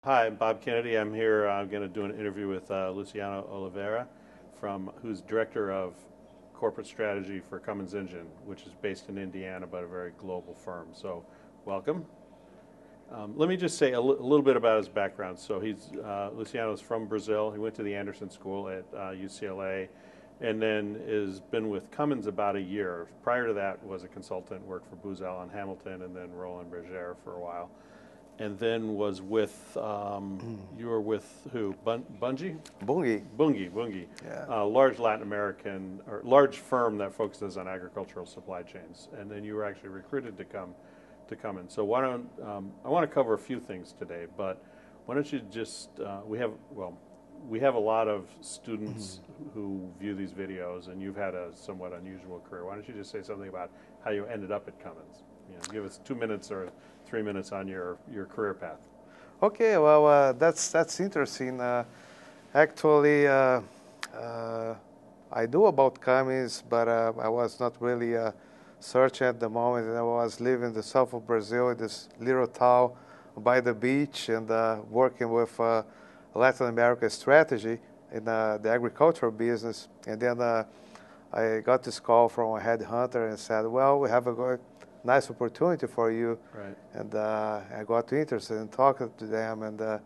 Hi, I'm Bob Kennedy. I'm here. I'm going to do an interview with Luciano Oliveira, who's director of corporate strategy for Cummins Engine, which is based in Indiana, but a very global firm. So, welcome. Let me just say a little bit about his background. So Luciano's from Brazil. He went to the Anderson School at UCLA, and then has been with Cummins about a year. Prior to that, was a consultant, worked for Booz Allen Hamilton, and then Roland Berger for a while. And then was with, you were with who? Bungie? Bungie. Yeah. A large Latin American, or large firm that focuses on agricultural supply chains. And then you were actually recruited to come to Cummins. So why don't, I want to cover a few things today, but why don't you just, we have a lot of students who view these videos, and you've had a somewhat unusual career. Why don't you just say something about how you ended up at Cummins? Give us 2 minutes or 3 minutes on your career path. Okay, well, that's interesting. Actually, I knew about Cummins, but I was not really searching at the moment. I was living in the south of Brazil, in this little town by the beach, and working with Latin America strategy in the agricultural business. And then I got this call from a headhunter and said, well, we have a nice opportunity for you. Right. And I got interested in talking to them, and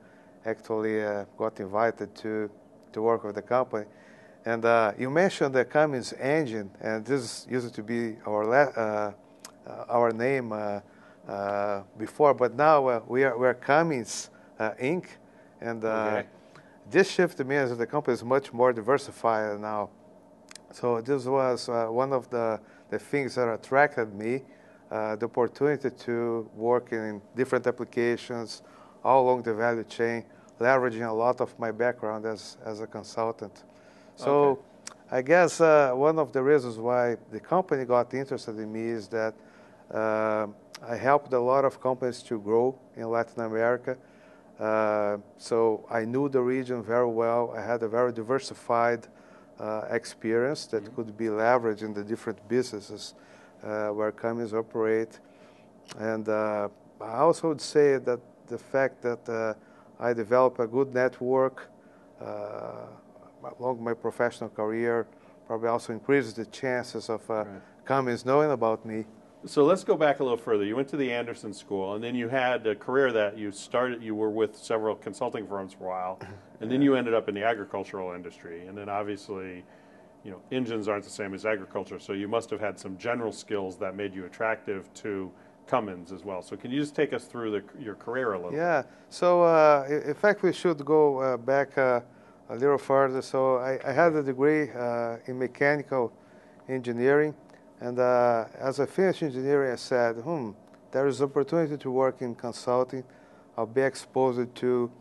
actually got invited to work with the company. And you mentioned the Cummins engine, and this used to be our name before, but now we're Cummins Inc. And Okay. this shift means that the company is much more diversified now. So this was one of the things that attracted me. The opportunity to work in different applications all along the value chain, leveraging a lot of my background as a consultant. So Okay. I guess one of the reasons why the company got interested in me is that I helped a lot of companies to grow in Latin America. So I knew the region very well. I had a very diversified experience that could be leveraged in the different businesses where Cummins operate. And I also would say that the fact that I developed a good network along my professional career probably also increases the chances of Right. Cummins knowing about me. So let's go back a little further. You went to the Anderson School, and then you had a career that you started. You were with several consulting firms for a while, and then you ended up in the agricultural industry. And then obviously, engines aren't the same as agriculture, so you must have had some general skills that made you attractive to Cummins as well. So can you just take us through your career a little bit? Yeah, so in fact we should go back a little further. So I had a degree in mechanical engineering, and as I finished engineering I said, there is opportunity to work in consulting. I'll be exposed to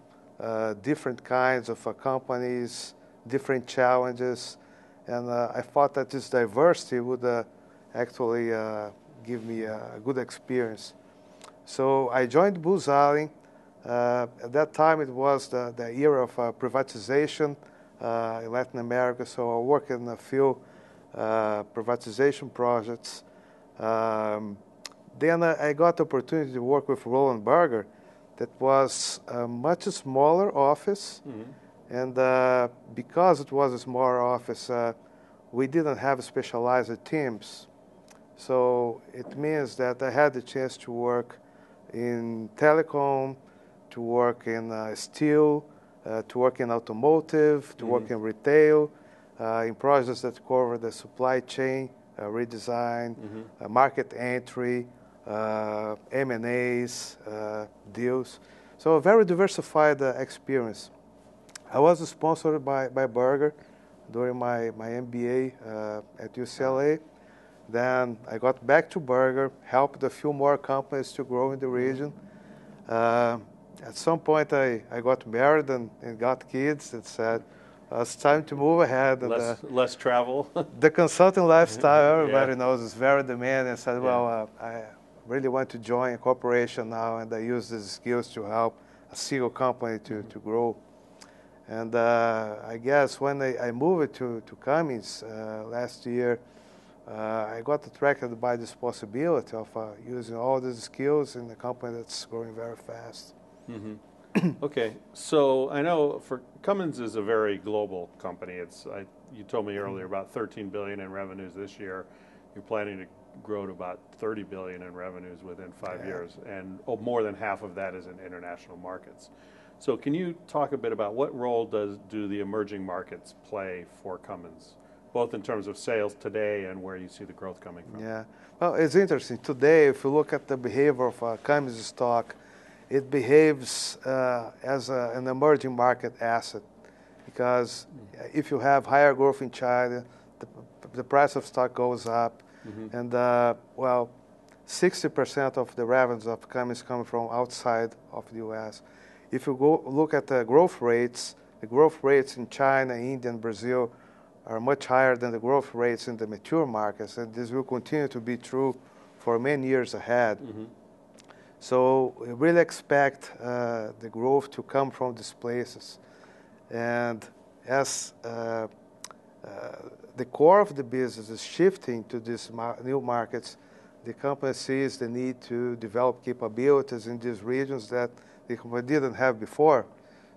different kinds of companies, different challenges, and I thought that this diversity would actually give me a good experience. So I joined Booz Allen. At that time, it was the era of privatization in Latin America. So I worked in a few privatization projects. Then I got the opportunity to work with Roland Berger. That was a much smaller office. And because it was a smaller office, we didn't have specialized teams. So it means that I had the chance to work in telecom, to work in steel, to work in automotive, to work in retail, in projects that cover the supply chain, redesign, market entry, M&As, deals. So a very diversified experience. I was sponsored by Berger during my MBA at UCLA. Then I got back to Berger, helped a few more companies to grow in the region. At some point, I got married and got kids and said, it's time to move ahead. And, less travel. the consulting lifestyle, everybody Yeah. knows, is very demanding. I said, Yeah. well, I really want to join a corporation now, and I use these skills to help a single company to grow. And I guess when I moved to Cummins last year, I got attracted by this possibility of using all these skills in a company that's growing very fast. Okay, so I know for Cummins is a very global company. You told me earlier about 13 billion in revenues this year. You're planning to grow to about 30 billion in revenues within 5 years, and more than half of that is in international markets. So can you talk a bit about what role do the emerging markets play for Cummins, both in terms of sales today and where you see the growth coming from? Yeah, well, it's interesting. Today, if you look at the behavior of Cummins stock, it behaves as an emerging market asset, because if you have higher growth in China, the price of stock goes up, and well, 60% of the revenues of Cummins come from outside of the U.S. If you go look at the growth rates in China, India, and Brazil are much higher than the growth rates in the mature markets, and this will continue to be true for many years ahead. So we really expect the growth to come from these places. And as the core of the business is shifting to these new markets, the company sees the need to develop capabilities in these regions that the company didn't have before.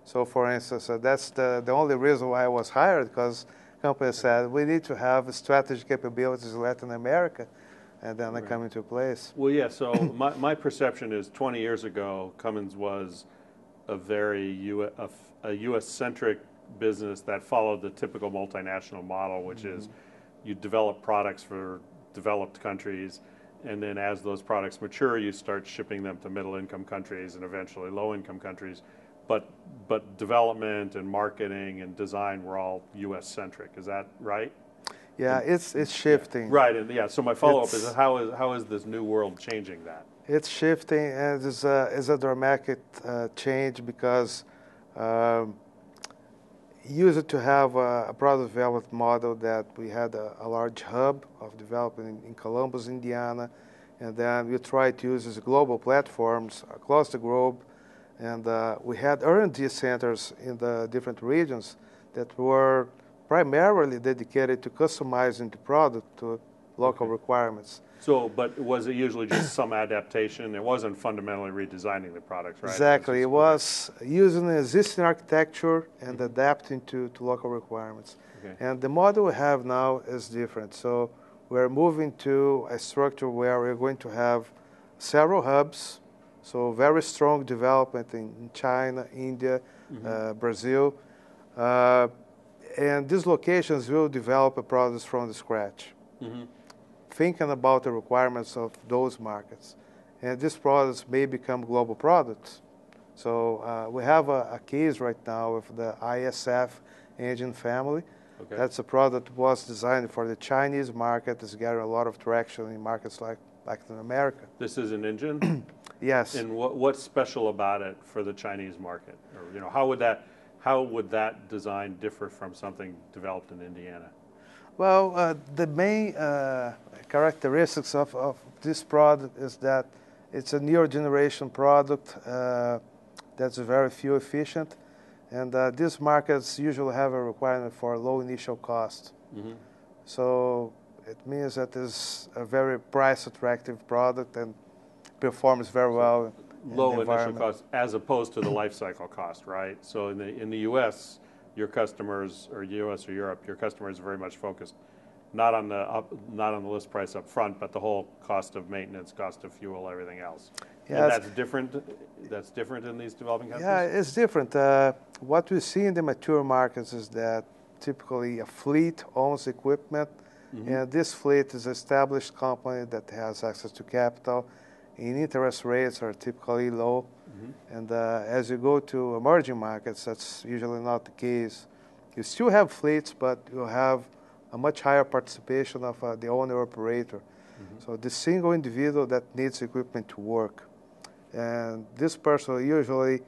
So for instance, that's the only reason why I was hired, because the company said we need to have strategy capabilities in Latin America, and then they come into place. Well, yeah, so my perception is 20 years ago, Cummins was a very US-centric business that followed the typical multinational model, which is you develop products for developed countries, and then as those products mature, you start shipping them to middle-income countries and eventually low-income countries. But development and marketing and design were all US-centric. Is that right? Yeah, it's shifting. Yeah. Right, and yeah. So my follow-up is how is this new world changing that? It's shifting, and it's a dramatic change, because used to have a product development model that we had a large hub of development in Columbus, Indiana, and then we tried to use these global platforms across the globe, and we had R&D centers in the different regions that were primarily dedicated to customizing the product to local requirements. So, but was it usually just some adaptation? It wasn't fundamentally redesigning the products, right? Exactly. It was using the existing architecture and adapting to local requirements. Okay. And the model we have now is different. So we're moving to a structure where we're going to have several hubs, so very strong development in China, India, Brazil. And these locations will develop products from the scratch, thinking about the requirements of those markets. And these products may become global products. So we have a case right now with the ISF engine family. Okay. That's a product that was designed for the Chinese market. It's getting a lot of traction in markets like Latin America. This is an engine? Yes. And what's special about it for the Chinese market? Or, how would that design differ from something developed in Indiana? Well, the main characteristics of this product is that it's a newer generation product that's very fuel efficient, and these markets usually have a requirement for low initial cost. So it means that it's a very price attractive product and performs very well. Low initial cost as opposed to the life cycle cost, right? So in the U.S., your customers, or U.S. or Europe, your customers are very much focused not on the list price up front, but the whole cost of maintenance, cost of fuel, everything else. Yeah, and that's different. That's different in these developing countries. Yeah, it's different. What we see in the mature markets is that typically a fleet owns equipment, and this fleet is an established company that has access to capital, and interest rates are typically low. And as you go to emerging markets, that's usually not the case. You still have fleets, but you have a much higher participation of the owner-operator. So the single individual that needs equipment to work. And this person usually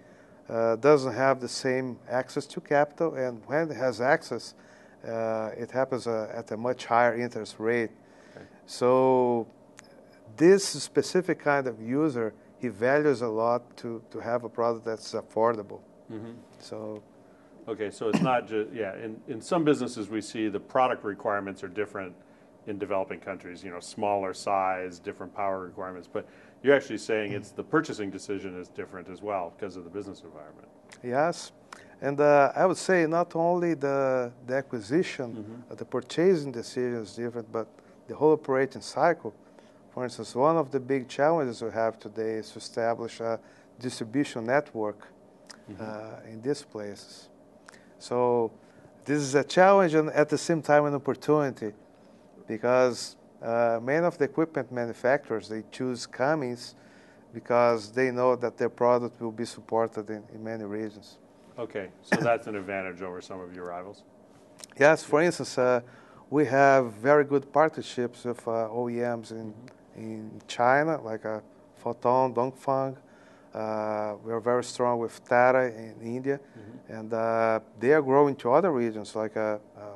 doesn't have the same access to capital, and when it has access, it happens at a much higher interest rate. Okay. So this specific kind of user, he values a lot to have a product that's affordable. So, okay, so it's not just, in some businesses we see the product requirements are different in developing countries, smaller size, different power requirements. But you're actually saying it's the purchasing decision is different as well because of the business environment. Yes, and I would say not only the acquisition, the purchasing decision is different, but the whole operating cycle. For instance, one of the big challenges we have today is to establish a distribution network in these places. So this is a challenge and at the same time an opportunity, because many of the equipment manufacturers, they choose Cummins because they know that their product will be supported in many regions. Okay, so that's an advantage over some of your rivals? Yes, for instance, we have very good partnerships with OEMs in China, like Foton, Dongfeng. We are very strong with Tata in India, and they are growing to other regions like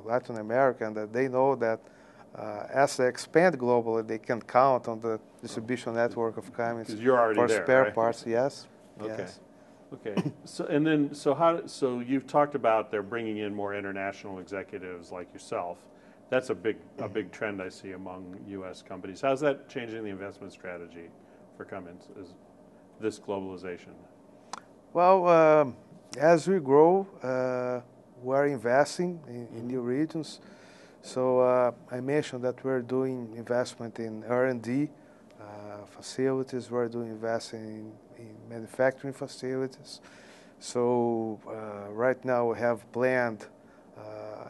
Latin America, and they know that as they expand globally, they can count on the distribution network of Cummins for there, spare right? parts. Yes. Okay. Yes. Okay. So you've talked about they're bringing in more international executives like yourself. That's a big trend I see among U.S. companies. How's that changing the investment strategy for Cummins? Is this globalization? Well, as we grow, we're investing in new regions. So I mentioned that we're doing investment in R&D facilities. We're doing investment in manufacturing facilities. So right now we have planned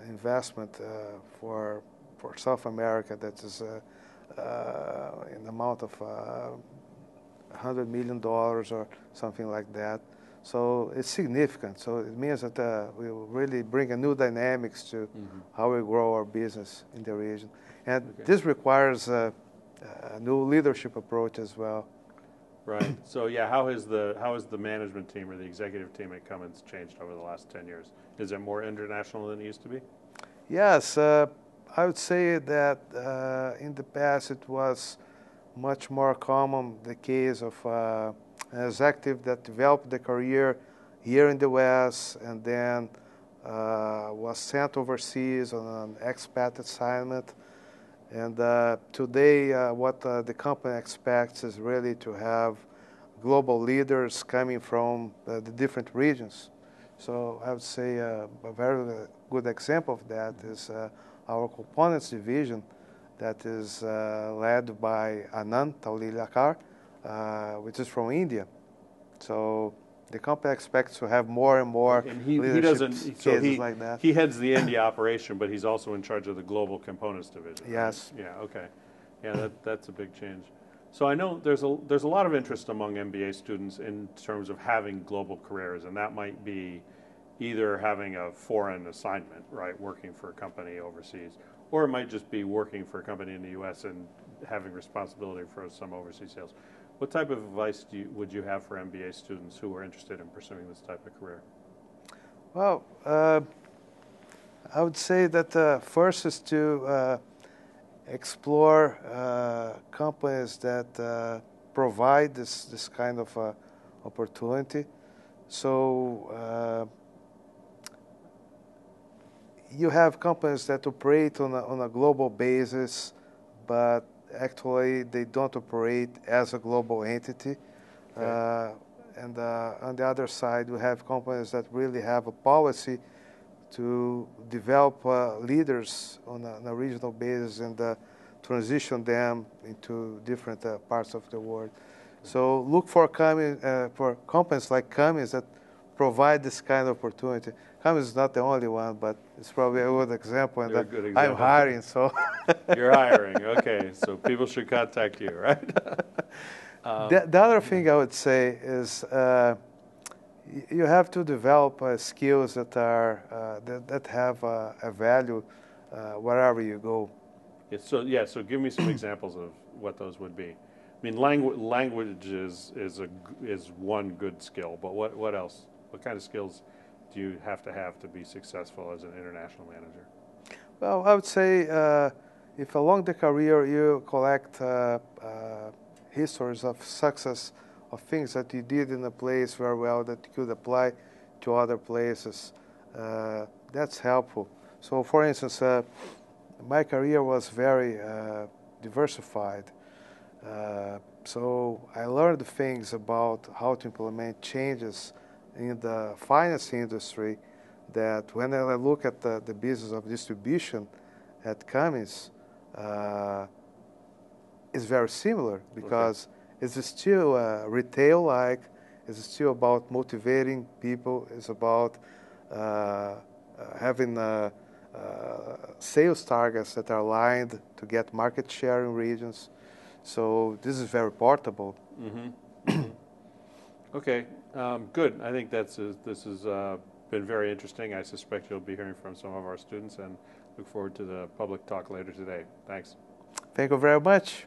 investment for South America that is in the amount of $100 million or something like that. So it's significant. So it means that we will really bring a new dynamics to how we grow our business in the region. And this requires a new leadership approach as well. Right. So yeah, how has the management team or the executive team at Cummins changed over the last 10 years? Is it more international than it used to be? Yes, I would say that in the past it was much more common the case of an executive that developed the career here in the West and then was sent overseas on an expat assignment. And today what the company expects is really to have global leaders coming from the different regions. So I would say a very good example of that is our components division that is led by Anand Taulilakar, which is from India. So the company expects to have more and more leadership cases like that. He heads the India operation, but he's also in charge of the global components division. Yes. Right? Yeah. Okay. Yeah, that's a big change. So I know there's a lot of interest among MBA students in terms of having global careers, and that might be either having a foreign assignment, right, working for a company overseas, or it might just be working for a company in the U.S. and having responsibility for some overseas sales. What type of advice would you have for MBA students who are interested in pursuing this type of career? Well, I would say that first is to explore companies that provide this kind of opportunity. So you have companies that operate on a global basis, but actually they don't operate as a global entity. Okay. And on the other side, we have companies that really have a policy to develop leaders on a regional basis and transition them into different parts of the world. So look for companies like Cummins that provide this kind of opportunity. Cummins is not the only one, but it's probably a good example, and I'm hiring, so. You're hiring, okay, so people should contact you, right? The other thing I would say is you have to develop skills that are that have a value wherever you go. Yeah, so give me some examples of what those would be. I mean, language is one good skill, but what else? What kind of skills do you have to be successful as an international manager? Well, I would say if along the career you collect histories of success of things that you did in a place very well that you could apply to other places, that's helpful. So, for instance, my career was very diversified. So I learned things about how to implement changes in the finance industry that when I look at the business of distribution at Cummins, is very similar because it's still retail-like, it's still about motivating people, it's about having sales targets that are aligned to get market share in regions. So this is very portable. Okay, good. I think this has been very interesting. I suspect you'll be hearing from some of our students, and look forward to the public talk later today. Thanks. Thank you very much.